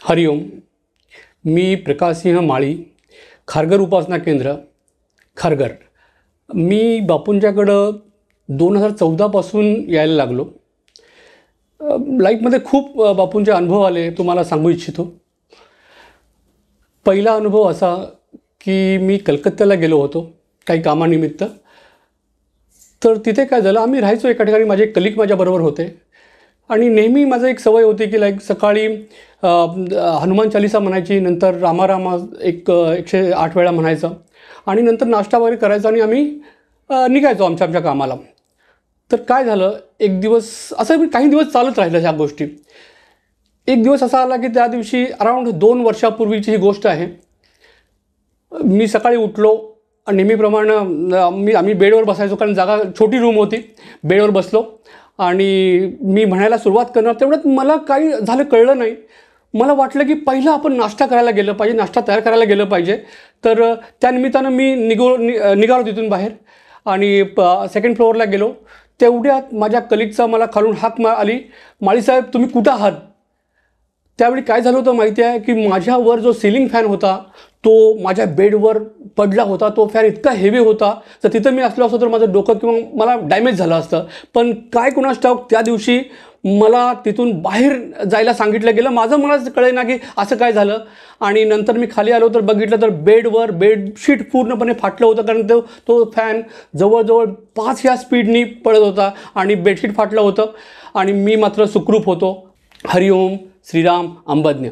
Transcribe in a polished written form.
हरिओम. मी प्रकाशसिंह माळी, खारघर उपासना केंद्र, खारघर. मी बापूंच्याकडं 2014पासून यायला लागलो. लाईफमध्ये खूप बापूंचे अनुभव आले, तुम्हाला सांगू इच्छितो. पहिला अनुभव असा की मी कलकत्त्याला गेलो होतो काही कामानिमित्त. तर तिथे काय झालं, आम्ही राहायचो एका ठिकाणी, माझे एक कलिग माझ्याबरोबर होते आणि नेहमी माझं एक सवय होती की लाईक सकाळी हनुमान चालीसा म्हणायची, नंतर रामा 108 वेळा म्हणायचं आणि नंतर नाश्ता वगैरे करायचा आणि आम्ही निघायचो आमच्या कामाला. तर काय झालं, एक दिवस असं काही दिवस चालत राहिलं ह्या गोष्टी. एक दिवस असा आला की त्या दिवशी अराऊंड 2 वर्षापूर्वीची ही गोष्ट आहे. मी सकाळी उठलो आणि नेहमीप्रमाणे आम्ही बेडवर बसायचो, कारण जागा छोटी रूम होती. बेडवर बसलो आणि मी म्हणायला सुरुवात करणार, तेवढ्यात मला काही झालं कळलं नाही. मला वाटलं की पहिलं आपण नाश्ता करायला गेलं पाहिजे, नाश्ता तयार करायला गेलं पाहिजे. तर त्यानिमित्तानं मी निघालो तिथून बाहेर आणि सेकंड फ्लोअरला गेलो. तेवढ्यात माझ्या कलिगचा मला खालून हाक आली, माळीसाहेब तुम्ही कुठं आहात? त्यावेळी काय झालं होतं माहिती आहे की माझ्यावर जो सिलिंग फॅन होता तो माझ्या बेडवर पडला होता. तो फॅन इतका हेवी होता, तर तिथं मी असलो असतो तर माझं डोकं किंवा मला डॅमेज झालं असतं. पण काय कुणास ठाऊक त्या दिवशी मला तिथून बाहेर जायला सांगितलं गेलं. मलाच कळेना की असं काय झालं. आणि नंतर मी खाली आलो तर बघितलं तर बेडशीट पूर्णपणे फाटलं होतं, कारण तो फॅन जवळजवळ 5 या स्पीडनी पडत होता आणि बेडशीट फाटलं होतं आणि मी मात्र सुखरूप होतो. हरिओम, श्रीराम, अंबज्ञ.